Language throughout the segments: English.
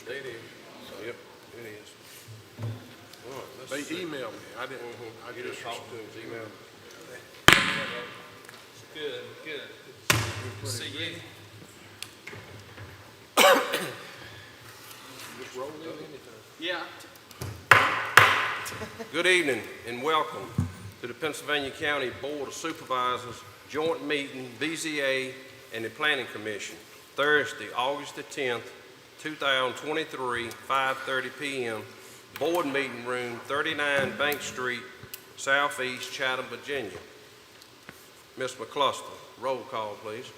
It is. Yep, it is. All right, They let's see. emailed me. I didn't. I You just just talked to him, email. Good, good. See you. just roll in anytime. Yeah. Good evening and welcome to the Pennsylvania County Board of Supervisors Joint Meeting, BZA, and the Planning Commission, Thursday, August the 10th, 2023, 5:30 p.m., Board Meeting Room, 39 Bank Street, Southeast, Chatham, Virginia. Ms. McCluster, roll call, please.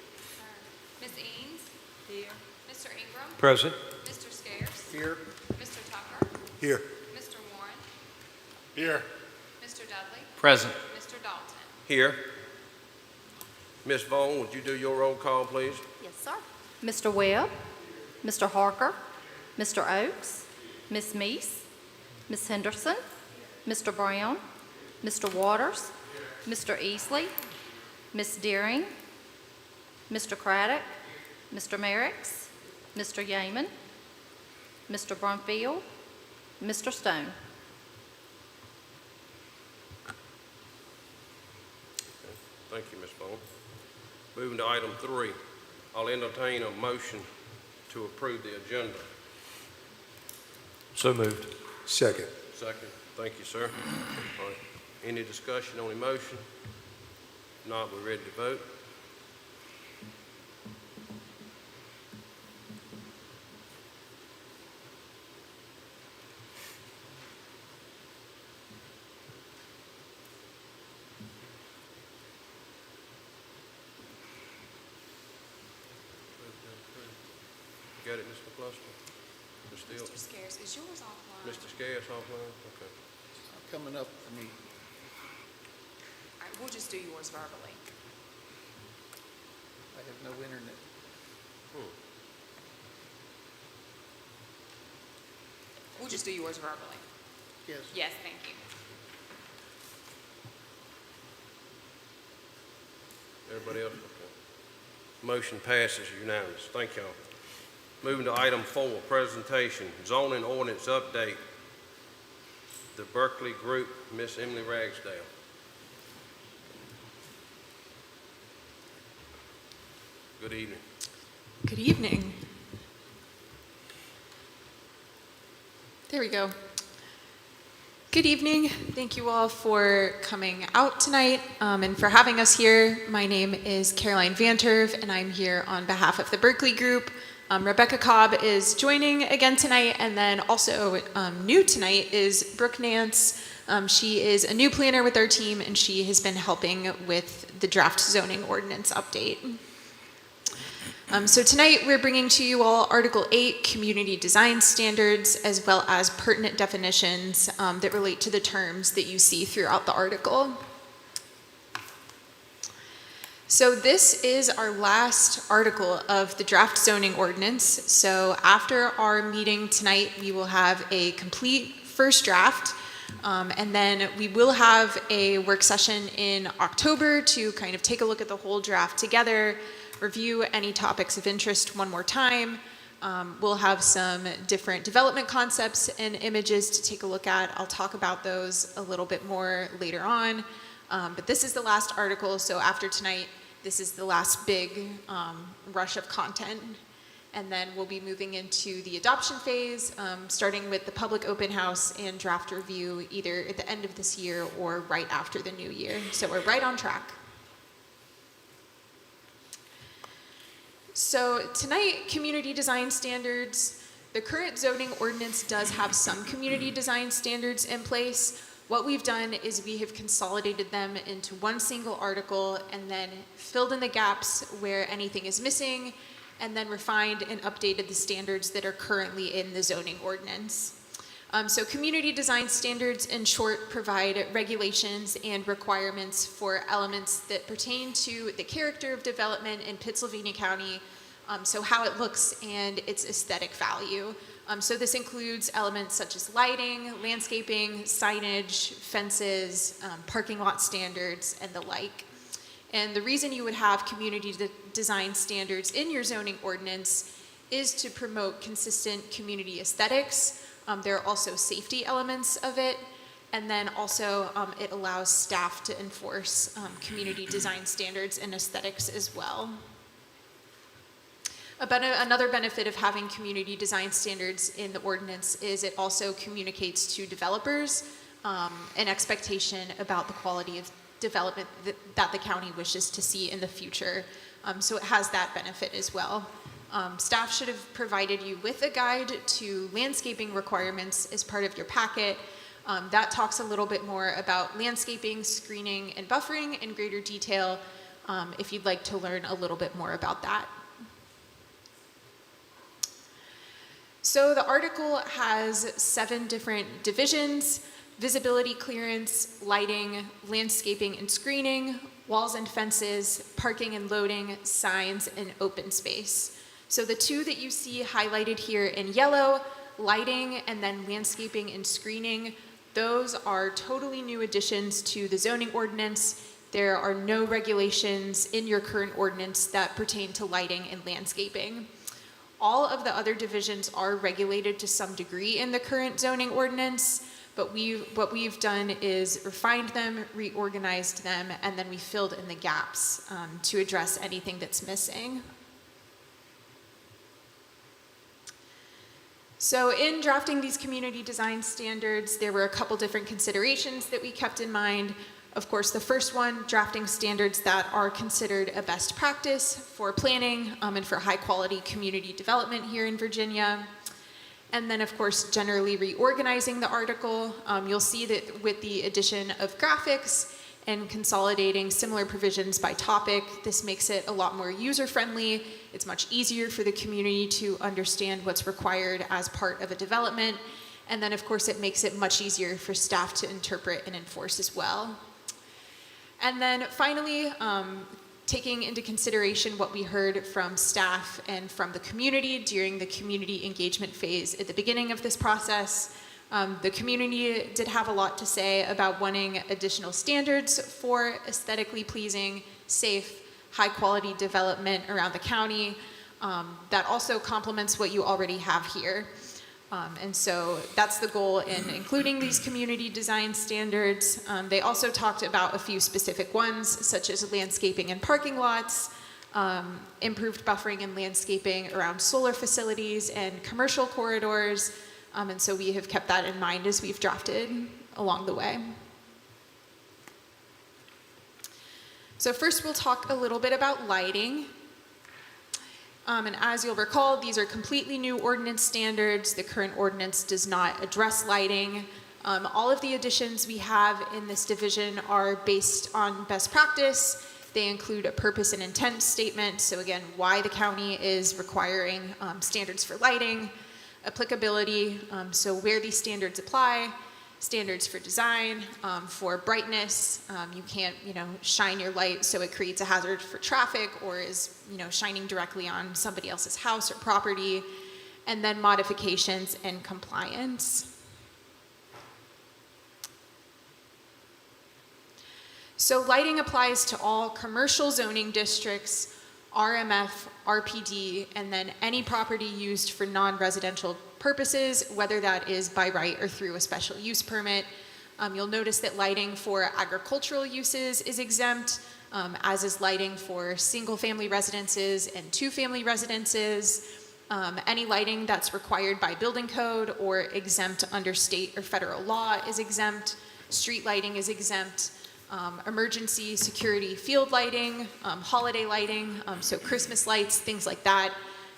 Ms. Eanes? Here. Mr. Ingram? Present. Mr. Scarce? Here. Mr. Tucker? Here. Mr. Warren? Here. Mr. Dudley? Present. Mr. Dalton? Here. Ms. Vaughn, would you do your roll call, please? Yes, sir. Mr. Webb, Mr. Harker, Mr. Oakes, Ms. Meese, Ms. Henderson, Mr. Brown, Mr. Waters, Mr. Easley, Ms. Deering, Mr. Craddock, Mr. Merricks, Mr. Yeaman, Mr. Brumfield, Mr. Stone. Thank you, Ms. Vaughn. Moving to item 3, I'll entertain a motion to approve the agenda. So moved. Second. Second. Thank you, sir. All right. Any discussion on the motion? If not, we're ready to vote. Got it, Ms. McCluster? Ms. Steele? Mr. Scarce, is yours offline? Mr. Scarce offline? Okay. Coming up for me. All right, we'll just do yours verbally. I have no internet. We'll just do yours verbally. Yes. Yes, thank you. Everybody else? Okay. Motion passes unanimous. Thank y'all. Moving to item 4, presentation, zoning ordinance update. The Berkeley Group, Miss Emily Ragsdale. Good evening. Good evening. There we go. Good evening. Thank you all for coming out tonight and for having us here. My name is Caroline Vanterve, and I'm here on behalf of the Berkeley Group. Rebecca Cobb is joining again tonight, and then also new tonight is Brooke Nance. She is a new planner with our team, and she has been helping with the draft zoning ordinance update. So tonight we're bringing to you all Article 8, Community Design Standards, as well as pertinent definitions that relate to the terms that you see throughout the article. So this is our last article of the draft zoning ordinance. So after our meeting tonight, we will have a complete first draft, and then we will have a work session in October to kind of take a look at the whole draft together, review any topics of interest one more time. We'll have some different development concepts and images to take a look at. I'll talk about those a little bit more later on. But this is the last article, so after tonight, this is the last big rush of content. And then we'll be moving into the adoption phase, starting with the public open house and draft review either at the end of this year or right after the new year. So we're right on track. So tonight, community design standards. The current zoning ordinance does have some community design standards in place. What we've done is we have consolidated them into one single article and then filled in the gaps where anything is missing, and then refined and updated the standards that are currently in the zoning ordinance. So community design standards, in short, provide regulations and requirements for elements that pertain to the character of development in Pittsylvania County, so how it looks and its aesthetic value. So this includes elements such as lighting, landscaping, signage, fences, parking lot standards, and the like. And the reason you would have community design standards in your zoning ordinance is to promote consistent community aesthetics. There are also safety elements of it, and then also it allows staff to enforce community design standards and aesthetics as well. Another benefit of having community design standards in the ordinance is it also communicates to developers an expectation about the quality of development that the county wishes to see in the future. So it has that benefit as well. Staff should have provided you with a guide to landscaping requirements as part of your packet. That talks a little bit more about landscaping, screening, and buffering in greater detail if you'd like to learn a little bit more about that. So the article has 7 different divisions: visibility clearance, lighting, landscaping and screening, walls and fences, parking and loading, signs, and open space. So the 2 that you see highlighted here in yellow, lighting and then landscaping and screening, those are totally new additions to the zoning ordinance. There are no regulations in your current ordinance that pertain to lighting and landscaping. All of the other divisions are regulated to some degree in the current zoning ordinance, but what we've done is refined them, reorganized them, and then we filled in the gaps to address anything that's missing. So in drafting these community design standards, there were a couple different considerations that we kept in mind. Of course, the first one, drafting standards that are considered a best practice for planning and for high quality community development here in Virginia. And then, of course, generally reorganizing the article. You'll see that with the addition of graphics and consolidating similar provisions by topic, this makes it a lot more user-friendly. It's much easier for the community to understand what's required as part of a development. And then, of course, it makes it much easier for staff to interpret and enforce as well. And then finally, taking into consideration what we heard from staff and from the community during the community engagement phase at the beginning of this process, the community did have a lot to say about wanting additional standards for aesthetically pleasing, safe, high-quality development around the county that also complements what you already have here. And so that's the goal in including these community design standards. They also talked about a few specific ones, such as landscaping and parking lots, improved buffering and landscaping around solar facilities and commercial corridors. And so we have kept that in mind as we've drafted along the way. So first we'll talk a little bit about lighting. And as you'll recall, these are completely new ordinance standards. The current ordinance does not address lighting. All of the additions we have in this division are based on best practice. They include a purpose and intent statement. So again, why the county is requiring standards for lighting, applicability, so where these standards apply, standards for design, for brightness. You can't, shine your light so it creates a hazard for traffic or is, shining directly on somebody else's house or property. And then modifications and compliance. So lighting applies to all commercial zoning districts, RMF, RPD, and then any property used for non-residential purposes, whether that is by right or through a special use permit. You'll notice that lighting for agricultural uses is exempt, as is lighting for single-family residences and two-family residences. Any lighting that's required by building code or exempt under state or federal law is exempt. Street lighting is exempt. Emergency security field lighting, holiday lighting, so Christmas lights, things like that,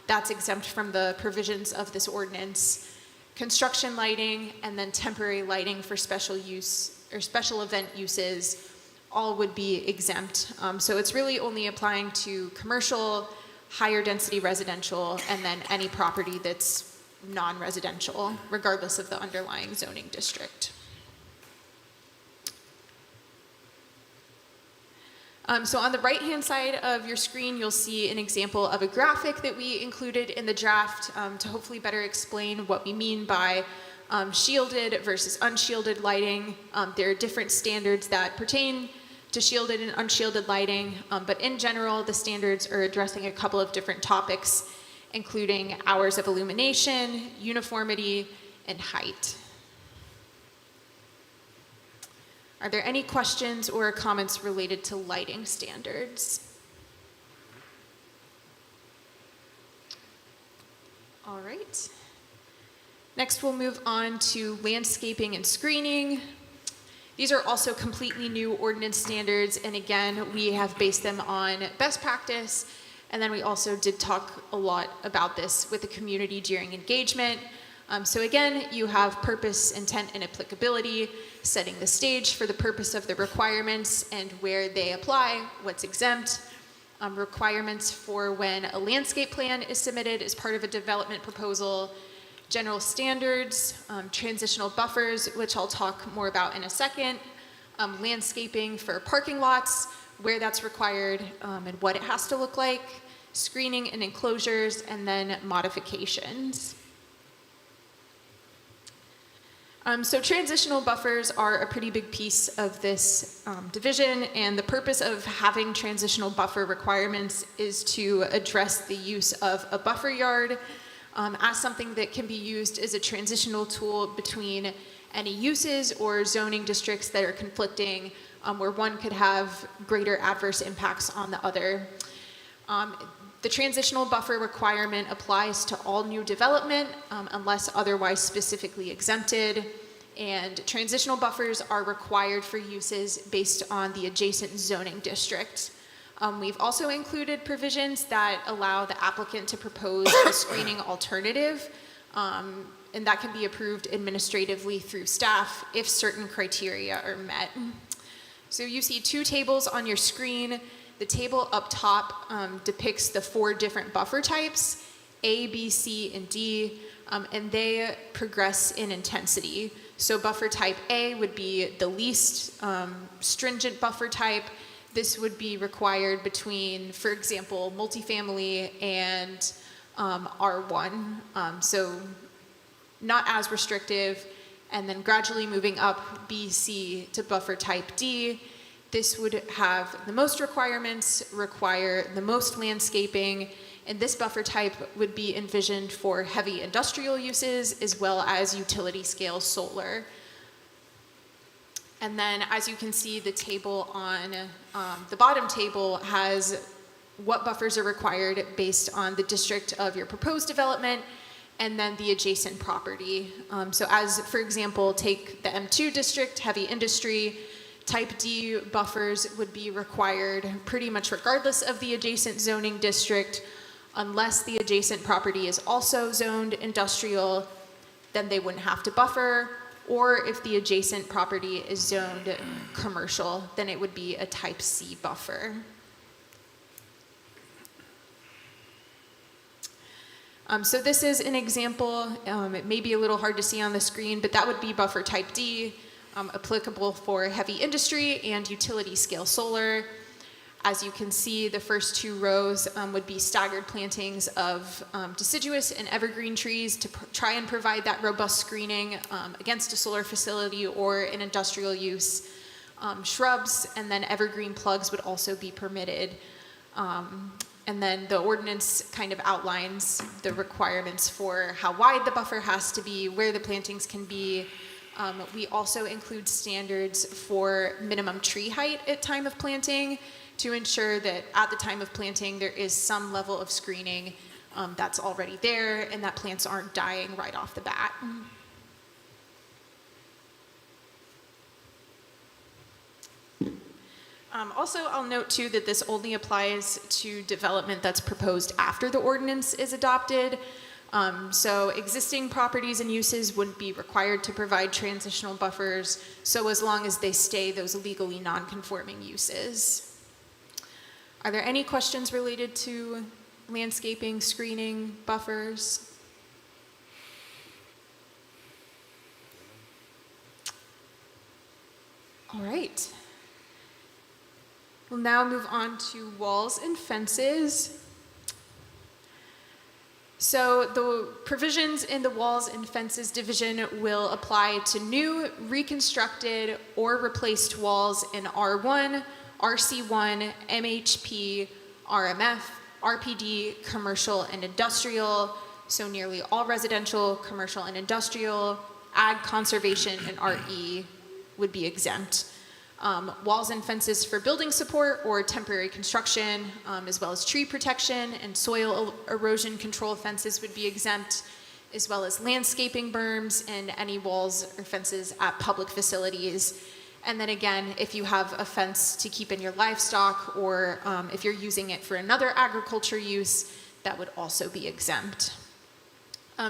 that's exempt from the provisions of this ordinance. Construction lighting and then temporary lighting for special use or special event uses all would be exempt. So it's really only applying to commercial, higher density residential, and then any property that's non-residential, regardless of the underlying zoning district. So on the right-hand side of your screen, you'll see an example of a graphic that we included in the draft to hopefully better explain what we mean by shielded versus unshielded lighting. There are different standards that pertain to shielded and unshielded lighting, but in general, the standards are addressing a couple of different topics, including hours of illumination, uniformity, and height. Are there any questions or comments related to lighting standards? All right. Next, we'll move on to landscaping and screening. These are also completely new ordinance standards, and again, we have based them on best practice, and then we also did talk a lot about this with the community during engagement. So again, you have purpose, intent, and applicability, setting the stage for the purpose of the requirements and where they apply, what's exempt, requirements for when a landscape plan is submitted as part of a development proposal, general standards, transitional buffers, which I'll talk more about in a second, landscaping for parking lots, where that's required and what it has to look like, screening and enclosures, and then modifications. So transitional buffers are a pretty big piece of this division, and the purpose of having transitional buffer requirements is to address the use of a buffer yard as something that can be used as a transitional tool between any uses or zoning districts that are conflicting, where one could have greater adverse impacts on the other. The transitional buffer requirement applies to all new development unless otherwise specifically exempted, and transitional buffers are required for uses based on the adjacent zoning district. We've also included provisions that allow the applicant to propose a screening alternative, and that can be approved administratively through staff if certain criteria are met. So you see two tables on your screen. The table up top depicts the 4 different buffer types, A, B, C, and D, and they progress in intensity. So buffer type A would be the least stringent buffer type. This would be required between, for example, multifamily and R1, so not as restrictive, and then gradually moving up B, C to buffer type D. This would have the most requirements, require the most landscaping, and this buffer type would be envisioned for heavy industrial uses as well as utility scale solar. And then as you can see, the table on the bottom table has what buffers are required based on the district of your proposed development and then the adjacent property. So as, for example, take the M2 district, heavy industry, type D buffers would be required pretty much regardless of the adjacent zoning district. Unless the adjacent property is also zoned industrial, then they wouldn't have to buffer. Or if the adjacent property is zoned commercial, then it would be a type C buffer. So this is an example. It may be a little hard to see on the screen, but that would be buffer type D, applicable for heavy industry and utility scale solar. As you can see, the first 2 rows would be staggered plantings of deciduous and evergreen trees to try and provide that robust screening against a solar facility or an industrial use. Shrubs and then evergreen plugs would also be permitted. And then the ordinance kind of outlines the requirements for how wide the buffer has to be, where the plantings can be. We also include standards for minimum tree height at time of planting to ensure that at the time of planting there is some level of screening that's already there and that plants aren't dying right off the bat. Also, I'll note too that this only applies to development that's proposed after the ordinance is adopted. So existing properties and uses wouldn't be required to provide transitional buffers, so as long as they stay those legally non-conforming uses. Are there any questions related to landscaping, screening, buffers? All right. We'll now move on to walls and fences. So the provisions in the walls and fences division will apply to new, reconstructed, or replaced walls in R1, RC1, MHP, RMF, RPD, commercial and industrial, so nearly all residential, commercial and industrial, ag, conservation, and RE would be exempt. Walls and fences for building support or temporary construction, as well as tree protection and soil erosion control fences would be exempt, as well as landscaping berms and any walls or fences at public facilities. And then again, if you have a fence to keep in your livestock, or if you're using it for another agriculture use, that would also be exempt.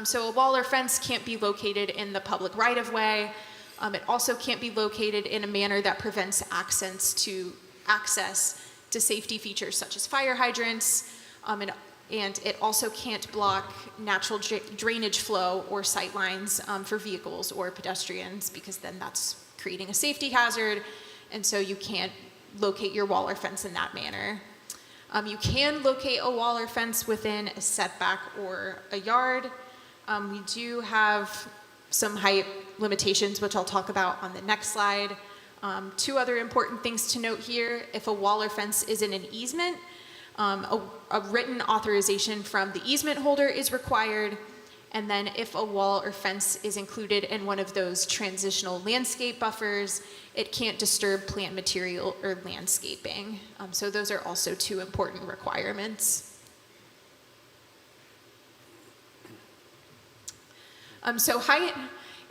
So a wall or fence can't be located in the public right-of-way. It also can't be located in a manner that prevents access to safety features such as fire hydrants, and it also can't block natural drainage flow or sight lines for vehicles or pedestrians, because then that's creating a safety hazard, and so you can't locate your wall or fence in that manner. You can locate a wall or fence within a setback or a yard. We do have some height limitations, which I'll talk about on the next slide. Two other important things to note here: if a wall or fence is in an easement, a written authorization from the easement holder is required. And then if a wall or fence is included in one of those transitional landscape buffers, it can't disturb plant material or landscaping. So those are also two important requirements. So height,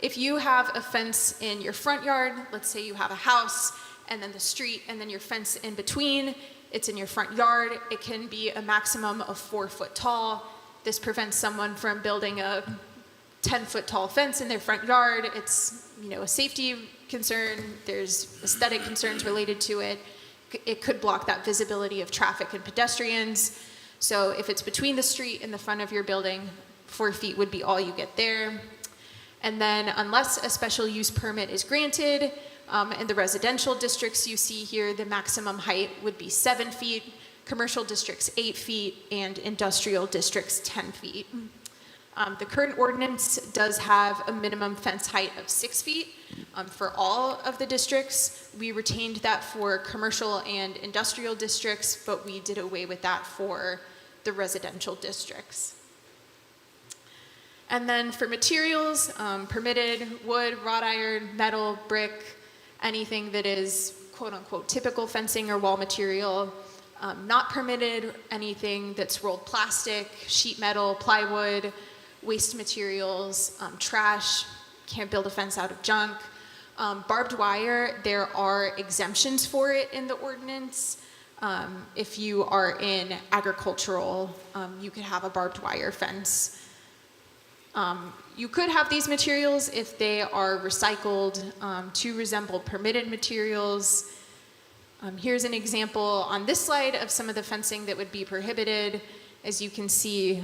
if you have a fence in your front yard, let's say you have a house and then the street and then your fence in between, it's in your front yard, it can be a maximum of 4 foot tall. This prevents someone from building a 10-foot tall fence in their front yard. It's, a safety concern. There's aesthetic concerns related to it. It could block that visibility of traffic and pedestrians. So if it's between the street and the front of your building, 4 feet would be all you get there. And then unless a special use permit is granted, in the residential districts you see here, the maximum height would be 7 feet. Commercial districts 8 feet, and industrial districts 10 feet. The current ordinance does have a minimum fence height of 6 feet for all of the districts. We retained that for commercial and industrial districts, but we did away with that for the residential districts. And then for materials, permitted wood, wrought iron, metal, brick, anything that is quote unquote typical fencing or wall material. Not permitted, anything that's rolled plastic, sheet metal, plywood, waste materials, trash, can't build a fence out of junk. Barbed wire, there are exemptions for it in the ordinance. If you are in agricultural, you could have a barbed wire fence. You could have these materials if they are recycled to resemble permitted materials. Here's an example on this slide of some of the fencing that would be prohibited. As you can see,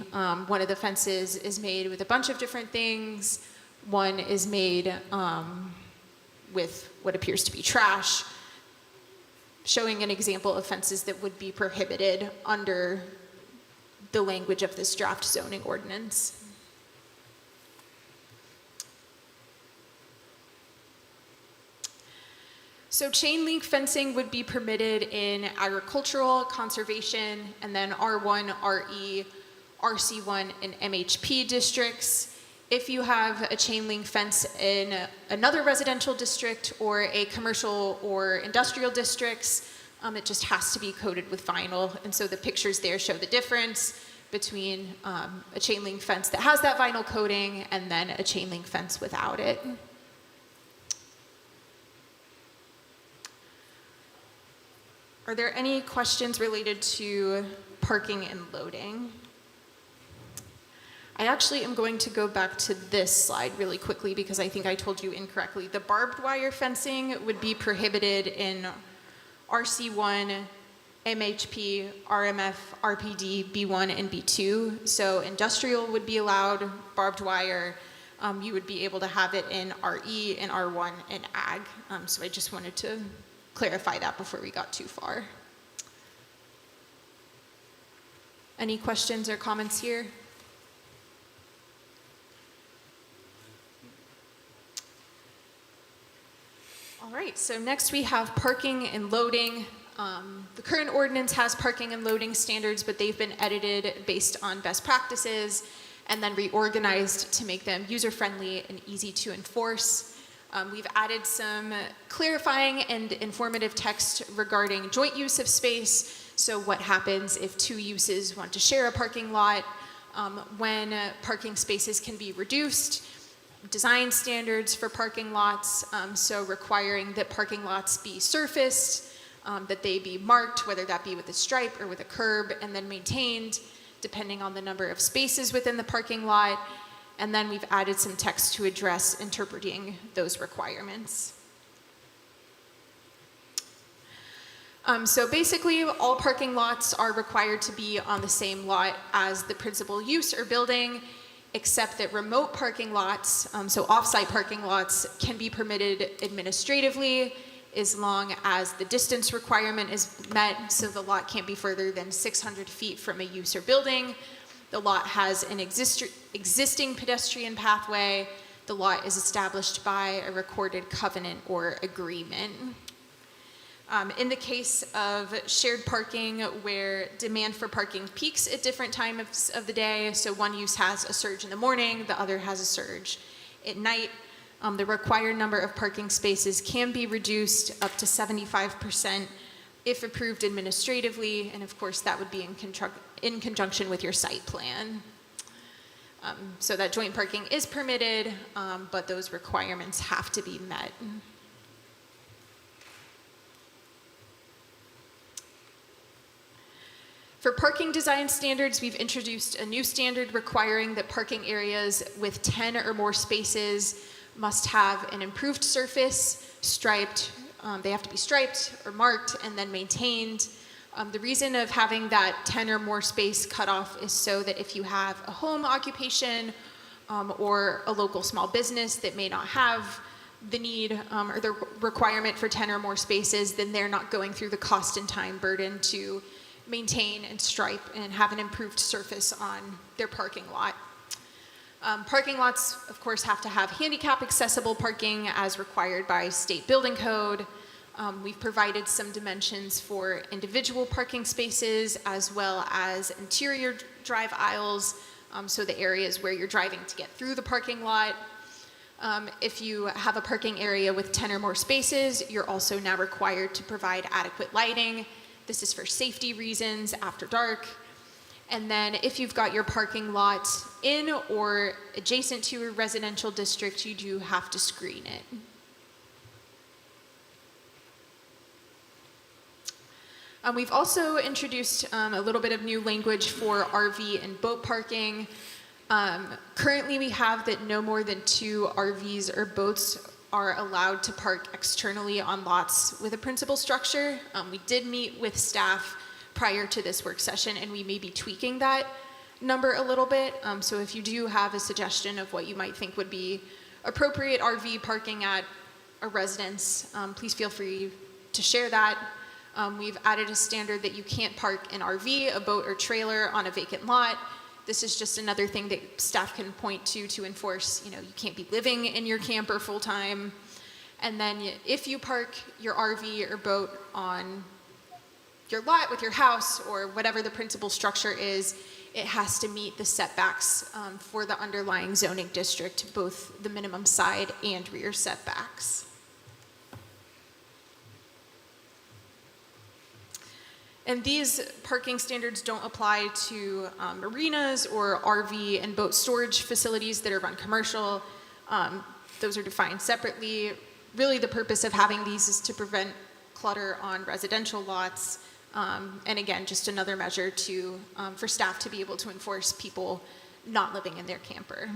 one of the fences is made with a bunch of different things. One is made with what appears to be trash, showing an example of fences that would be prohibited under the language of this draft zoning ordinance. So chain link fencing would be permitted in agricultural, conservation, and then R1, RE, RC1, and MHP districts. If you have a chain link fence in another residential district or a commercial or industrial districts, it just has to be coated with vinyl. And so the pictures there show the difference between a chain link fence that has that vinyl coating and then a chain link fence without it. Are there any questions related to parking and loading? I actually am going to go back to this slide really quickly because I think I told you incorrectly. The barbed wire fencing would be prohibited in RC1, MHP, RMF, RPD, B1, and B2. So industrial would be allowed, barbed wire. You would be able to have it in RE and R1 and ag. So I just wanted to clarify that before we got too far. Any questions or comments here? All right, so next we have parking and loading. The current ordinance has parking and loading standards, but they've been edited based on best practices and then reorganized to make them user-friendly and easy to enforce. We've added some clarifying and informative text regarding joint use of space. So what happens if two uses want to share a parking lot, when parking spaces can be reduced, design standards for parking lots, so requiring that parking lots be surfaced, that they be marked, whether that be with a stripe or with a curb, and then maintained depending on the number of spaces within the parking lot. And then we've added some text to address interpreting those requirements. So basically, all parking lots are required to be on the same lot as the principal use or building, except that remote parking lots, so off-site parking lots, can be permitted administratively as long as the distance requirement is met, so the lot can't be further than 600 feet from a use or building. The lot has an existing pedestrian pathway. The lot is established by a recorded covenant or agreement. In the case of shared parking where demand for parking peaks at different times of the day, so one use has a surge in the morning, the other has a surge at night, the required number of parking spaces can be reduced up to 75% if approved administratively, and of course that would be in conjunction with your site plan. So that joint parking is permitted, but those requirements have to be met. For parking design standards, we've introduced a new standard requiring that parking areas with 10 or more spaces must have an improved surface, striped. They have to be striped or marked and then maintained. The reason of having that 10 or more space cutoff is so that if you have a home occupation or a local small business that may not have the need or the requirement for 10 or more spaces, then they're not going through the cost and time burden to maintain and stripe and have an improved surface on their parking lot. Parking lots, of course, have to have handicap accessible parking as required by state building code. We've provided some dimensions for individual parking spaces as well as interior drive aisles, so the areas where you're driving to get through the parking lot. If you have a parking area with 10 or more spaces, you're also now required to provide adequate lighting. This is for safety reasons after dark. And then if you've got your parking lot in or adjacent to a residential district, you do have to screen it. We've also introduced a little bit of new language for RV and boat parking. Currently we have that no more than 2 RVs or boats are allowed to park externally on lots with a principal structure. We did meet with staff prior to this work session, and we may be tweaking that number a little bit. So if you do have a suggestion of what you might think would be appropriate RV parking at a residence, please feel free to share that. We've added a standard that you can't park an RV, a boat, or trailer on a vacant lot. This is just another thing that staff can point to enforce, you can't be living in your camper full time. And then if you park your RV or boat on your lot with your house or whatever the principal structure is, it has to meet the setbacks for the underlying zoning district, both the minimum side and rear setbacks. And these parking standards don't apply to marinas or RV and boat storage facilities that are run commercial. Those are defined separately. Really, the purpose of having these is to prevent clutter on residential lots. And again, just another measure for staff to be able to enforce people not living in their camper.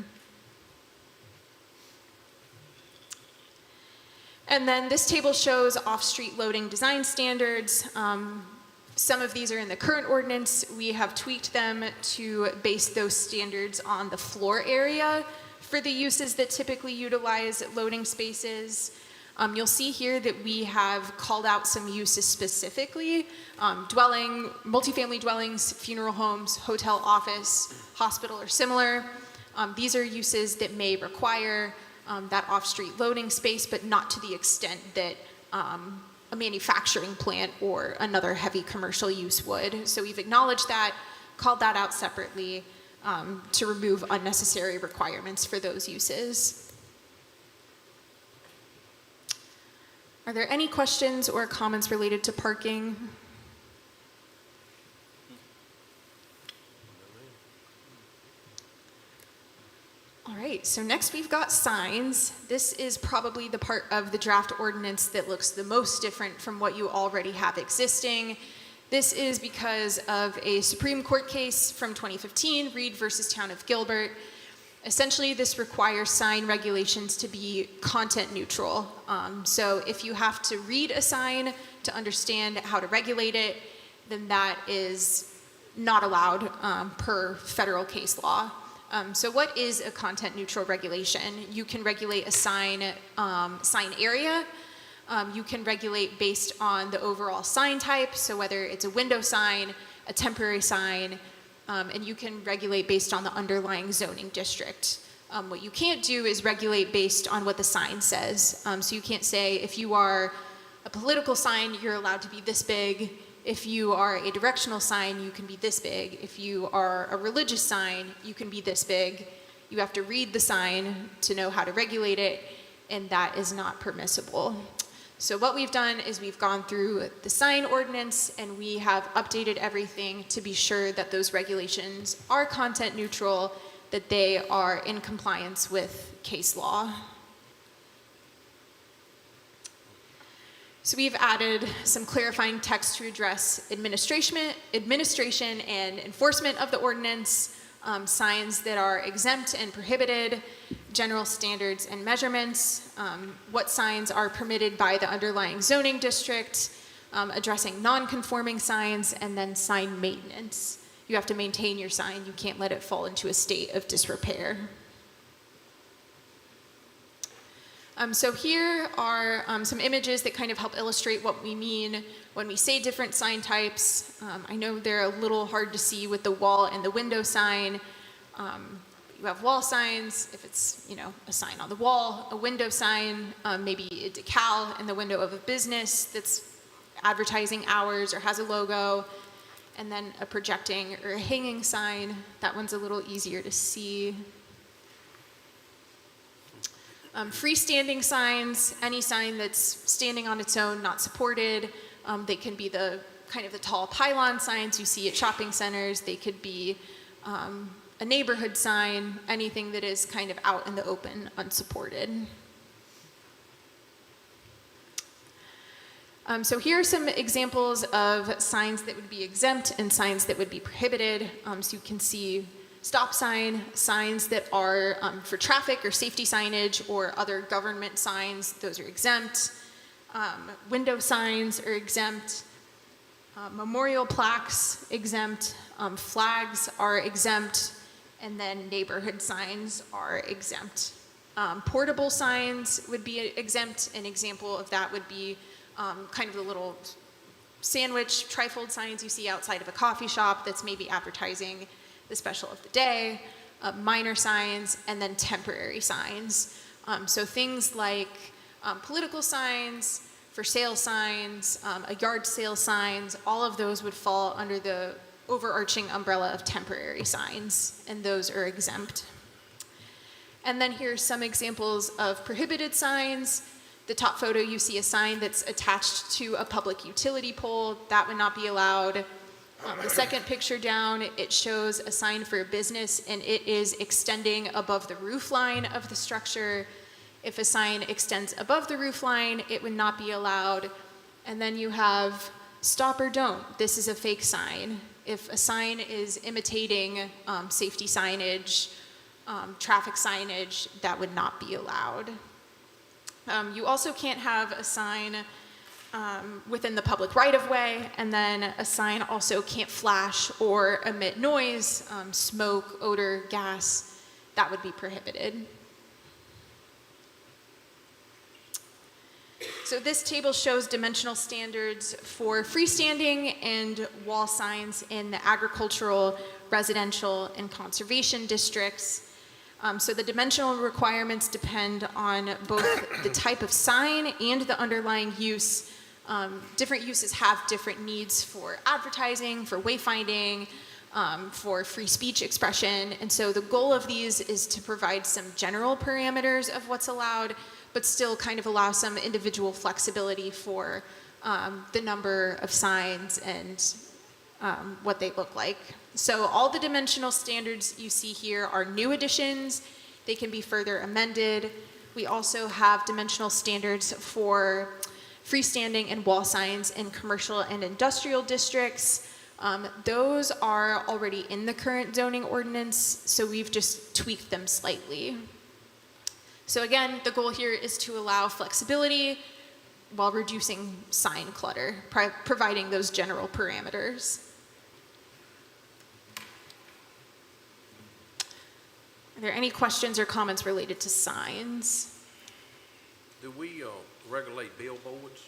And then this table shows off-street loading design standards. Some of these are in the current ordinance. We have tweaked them to base those standards on the floor area for the uses that typically utilize loading spaces. You'll see here that we have called out some uses specifically: multifamily dwellings, funeral homes, hotel, office, hospital, or similar. These are uses that may require that off-street loading space, but not to the extent that a manufacturing plant or another heavy commercial use would. So we've acknowledged that, called that out separately to remove unnecessary requirements for those uses. Are there any questions or comments related to parking? All right, so next we've got signs. This is probably the part of the draft ordinance that looks the most different from what you already have existing. This is because of a Supreme Court case from 2015, Reed versus Town of Gilbert. Essentially, this requires sign regulations to be content neutral. So if you have to read a sign to understand how to regulate it, then that is not allowed per federal case law. So what is a content neutral regulation? You can regulate a sign area. You can regulate based on the overall sign type, so whether it's a window sign, a temporary sign, and you can regulate based on the underlying zoning district. What you can't do is regulate based on what the sign says. So you can't say if you are a political sign, you're allowed to be this big. If you are a directional sign, you can be this big. If you are a religious sign, you can be this big. You have to read the sign to know how to regulate it, and that is not permissible. So what we've done is we've gone through the sign ordinance and we have updated everything to be sure that those regulations are content neutral, that they are in compliance with case law. So we've added some clarifying text to address administration and enforcement of the ordinance, signs that are exempt and prohibited, general standards and measurements, what signs are permitted by the underlying zoning district, addressing non-conforming signs, and then sign maintenance. You have to maintain your sign. You can't let it fall into a state of disrepair. So here are some images that kind of help illustrate what we mean when we say different sign types. I know they're a little hard to see with the wall and the window sign. You have wall signs, if it's, a sign on the wall, a window sign, maybe a decal in the window of a business that's advertising hours or has a logo, and then a projecting or a hanging sign. That one's a little easier to see. Freestanding signs, any sign that's standing on its own, not supported. They can be the kind of the tall pylon signs you see at shopping centers. They could be a neighborhood sign, anything that is kind of out in the open, unsupported. So here are some examples of signs that would be exempt and signs that would be prohibited. So you can see stop sign, signs that are for traffic or safety signage or other government signs, those are exempt. Window signs are exempt. Memorial plaques exempt. Flags are exempt. And then neighborhood signs are exempt. Portable signs would be exempt. An example of that would be kind of the little sandwich trifold signs you see outside of a coffee shop that's maybe advertising the special of the day, minor signs, and then temporary signs. So things like political signs, for sale signs, a yard sale signs, all of those would fall under the overarching umbrella of temporary signs, and those are exempt. And then here's some examples of prohibited signs. The top photo, you see a sign that's attached to a public utility pole. That would not be allowed. The second picture down, it shows a sign for a business, and it is extending above the roof line of the structure. If a sign extends above the roof line, it would not be allowed. And then you have stop or don't. This is a fake sign. If a sign is imitating safety signage, traffic signage, that would not be allowed. You also can't have a sign within the public right-of-way, and then a sign also can't flash or emit noise, smoke, odor, gas. That would be prohibited. So this table shows dimensional standards for freestanding and wall signs in the agricultural, residential, and conservation districts. So the dimensional requirements depend on both the type of sign and the underlying use. Different uses have different needs for advertising, for wayfinding, for free speech expression. And so the goal of these is to provide some general parameters of what's allowed, but still kind of allow some individual flexibility for the number of signs and what they look like. So all the dimensional standards you see here are new additions. They can be further amended. We also have dimensional standards for freestanding and wall signs in commercial and industrial districts. Those are already in the current zoning ordinance, so we've just tweaked them slightly. So again, the goal here is to allow flexibility while reducing sign clutter, providing those general parameters. Are there any questions or comments related to signs? Do we regulate billboards?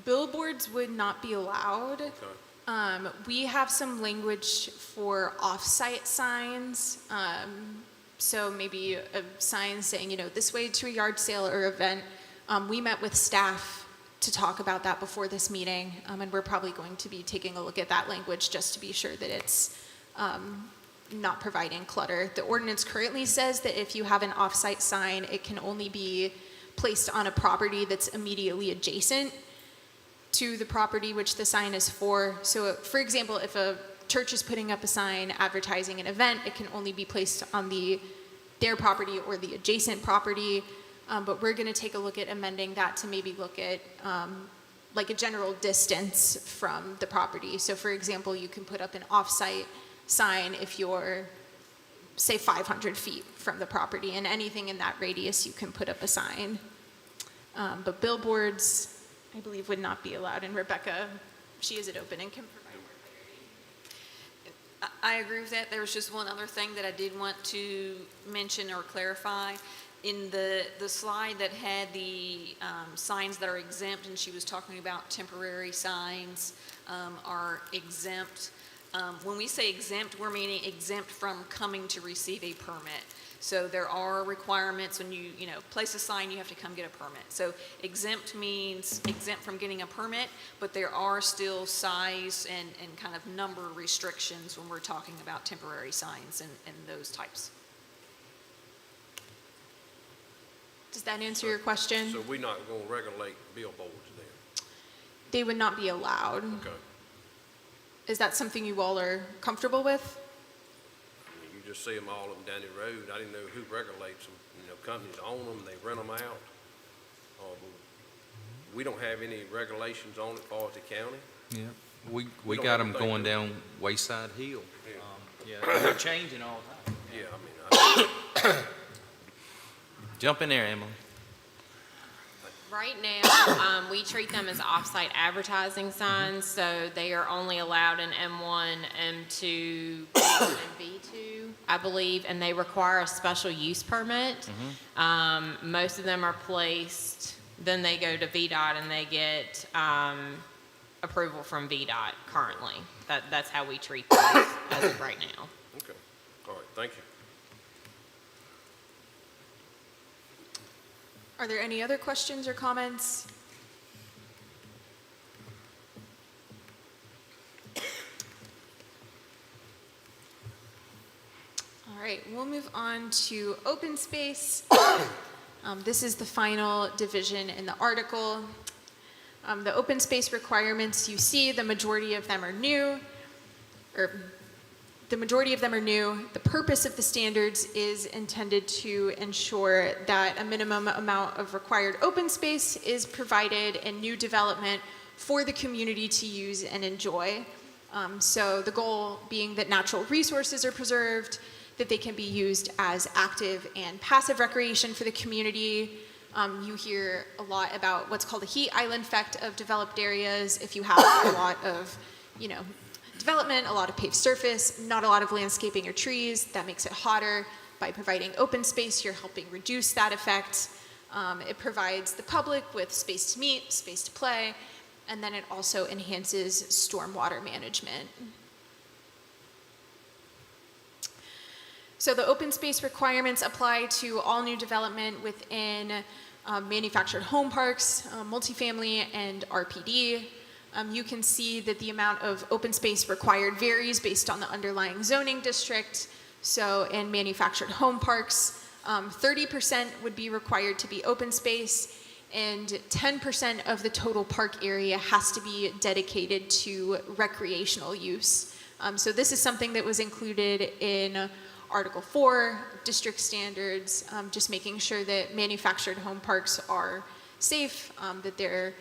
Billboards would not be allowed. Okay. We have some language for off-site signs. So maybe a sign saying, this way to a yard sale or event. We met with staff to talk about that before this meeting, and we're probably going to be taking a look at that language just to be sure that it's not providing clutter. The ordinance currently says that if you have an off-site sign, it can only be placed on a property that's immediately adjacent to the property which the sign is for. So for example, if a church is putting up a sign advertising an event, it can only be placed on their property or the adjacent property. But we're going to take a look at amending that to maybe look at like a general distance from the property. So for example, you can put up an off-site sign if you're, say, 500 feet from the property, and anything in that radius you can put up a sign. But billboards, I believe, would not be allowed. And Rebecca, she is at open and can provide more clarity. I agree with that. There was just one other thing that I did want to mention or clarify. In the slide that had the signs that are exempt, and she was talking about temporary signs are exempt. When we say exempt, we're meaning exempt from coming to receive a permit. So there are requirements when you place a sign, you have to come get a permit. So exempt means exempt from getting a permit, but there are still size and kind of number restrictions when we're talking about temporary signs and those types. Does that answer your question? So we're not going to regulate billboards then? They would not be allowed. Okay. Is that something you all are comfortable with? I mean, you just see them all up and down the road. I didn't know who regulates them. Companies own them, they rent them out. We don't have any regulations on it as far as the county. Yeah, we don't got have them anything going to- down Wayside Hill. Yeah. Yeah, they're changing all the time. Yeah, Jump in there, Emily. Right now, we treat them as off-site advertising signs, so they are only allowed in M1, M2, and V2, I believe, and they require a special use permit. Most of them are placed, then they go to VDOT and they get approval from VDOT currently. That's how we treat those as of right now. okay. All right, thank you. Are there any other questions or comments? All right, we'll move on to open space. This is the final division in the article. The open space requirements you see, the majority of them are new. The purpose of the standards is intended to ensure that a minimum amount of required open space is provided in new development for the community to use and enjoy. So the goal being that natural resources are preserved, that they can be used as active and passive recreation for the community. You hear a lot about what's called the heat island effect of developed areas. If you have a lot of, development, a lot of paved surface, not a lot of landscaping or trees, that makes it hotter. By providing open space, you're helping reduce that effect. It provides the public with space to meet, space to play, and then it also enhances stormwater management. So the open space requirements apply to all new development within manufactured home parks, multifamily, and RPD. You can see that the amount of open space required varies based on the underlying zoning district. So in manufactured home parks, 30% would be required to be open space, and 10% of the total park area has to be dedicated to recreational use. So this is something that was included in Article 4, district standards, just making sure that manufactured home parks are safe, that they're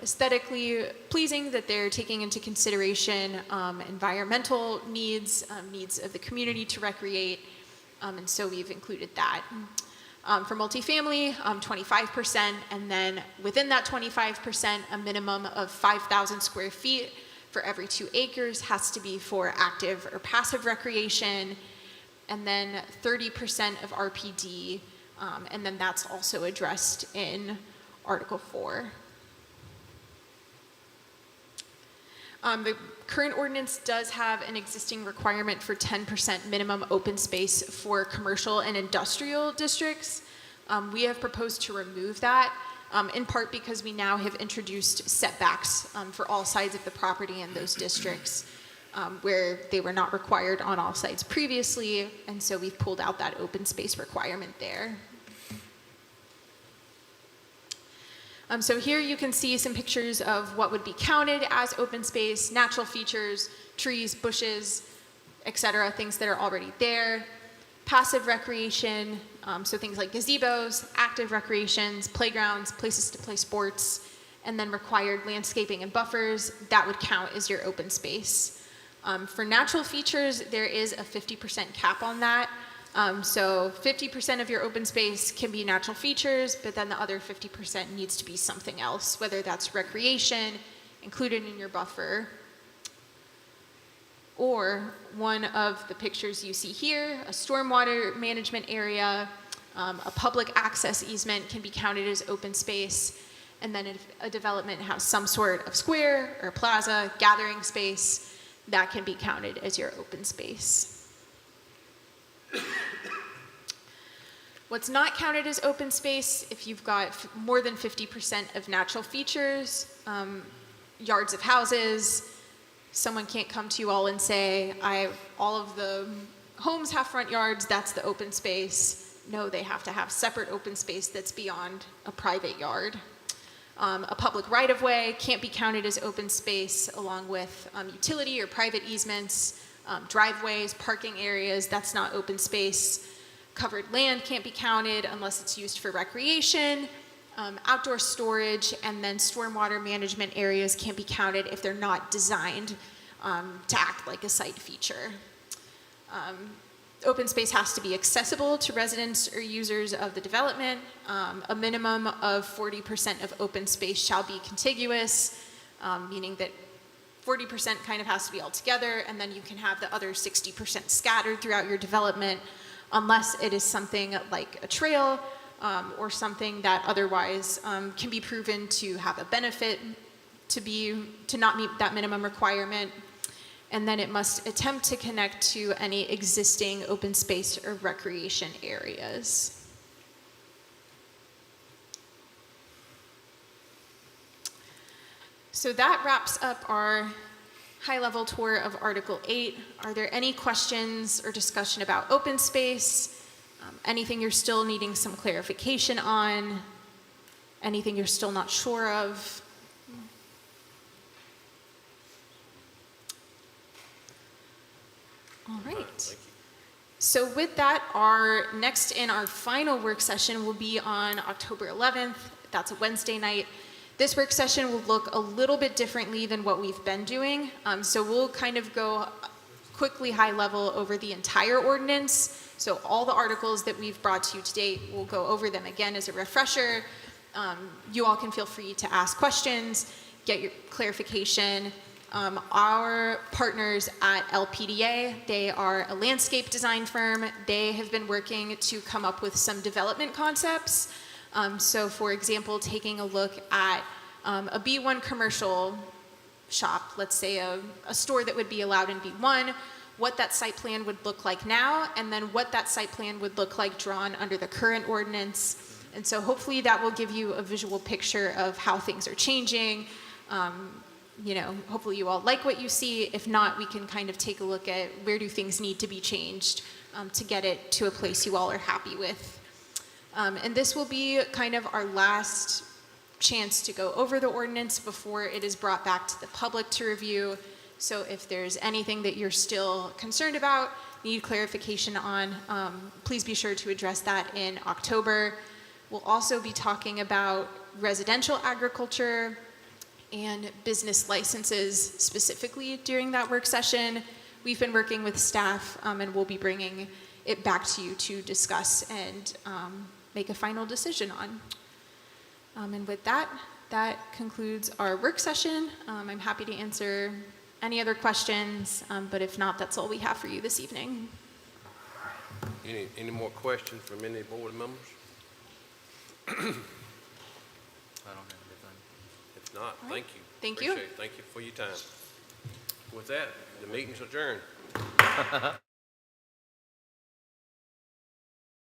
aesthetically pleasing, that they're taking into consideration environmental needs, needs of the community to recreate, and so we've included that. For multifamily, 25%, and then within that 25%, a minimum of 5,000 square feet for every 2 acres has to be for active or passive recreation, and then 30% of RPD, and then that's also addressed in Article 4. The current ordinance does have an existing requirement for 10% minimum open space for commercial and industrial districts. We have proposed to remove that, in part because we now have introduced setbacks for all sides of the property in those districts, where they were not required on all sides previously, and so we've pulled out that open space requirement there. So here you can see some pictures of what would be counted as open space, natural features, trees, bushes, etc., things that are already there. Passive recreation, so things like gazebos, active recreations, playgrounds, places to play sports, and then required landscaping and buffers, that would count as your open space. For natural features, there is a 50% cap on that. So 50% of your open space can be natural features, but then the other 50% needs to be something else, whether that's recreation, included in your buffer, or one of the pictures you see here, a stormwater management area, a public access easement can be counted as open space, and then if a development has some sort of square or plaza, gathering space, that can be counted as your open space. What's not counted as open space, if you've got more than 50% of natural features, yards of houses, someone can't come to you all and say, all of the homes have front yards, that's the open space. No, they have to have separate open space that's beyond a private yard. A public right-of-way can't be counted as open space, along with utility or private easements, driveways, parking areas, that's not open space. Covered land can't be counted unless it's used for recreation. Outdoor storage and then stormwater management areas can't be counted if they're not designed to act like a site feature. Open space has to be accessible to residents or users of the development. A minimum of 40% of open space shall be contiguous, meaning that 40% kind of has to be all together, and then you can have the other 60% scattered throughout your development, unless it is something like a trail or something that otherwise can be proven to have a benefit to not meet that minimum requirement. And then it must attempt to connect to any existing open space or recreation areas. So that wraps up our high-level tour of Article 8. Are there any questions or discussion about open space? Anything you're still needing some clarification on? Anything you're still not sure of? All right. So with that, our next and our final work session will be on October 11th. That's a Wednesday night. This work session will look a little bit differently than what we've been doing. So we'll kind of go quickly high level over the entire ordinance. So all the articles that we've brought to you to date, we'll go over them again as a refresher. You all can feel free to ask questions, get your clarification. Our partners at LPDA, they are a landscape design firm. They have been working to come up with some development concepts. So for example, taking a look at a B1 commercial shop, let's say a store that would be allowed in B1, what that site plan would look like now, and then what that site plan would look like drawn under the current ordinance. And so hopefully that will give you a visual picture of how things are changing. Hopefully you all like what you see. If not, we can kind of take a look at where do things need to be changed to get it to a place you all are happy with. And this will be kind of our last chance to go over the ordinance before it is brought back to the public to review. So if there's anything that you're still concerned about, need clarification on, please be sure to address that in October. We'll also be talking about residential agriculture and business licenses specifically during that work session. We've been working with staff and we'll be bringing it back to you to discuss and make a final decision on. And with that, that concludes our work session. I'm happy to answer any other questions, but if not, that's all we have for you this evening. Any more questions from any board members? I don't have anything. If not, thank you. Thank you. Appreciate it. Thank you for your time. With that, the meeting's adjourned.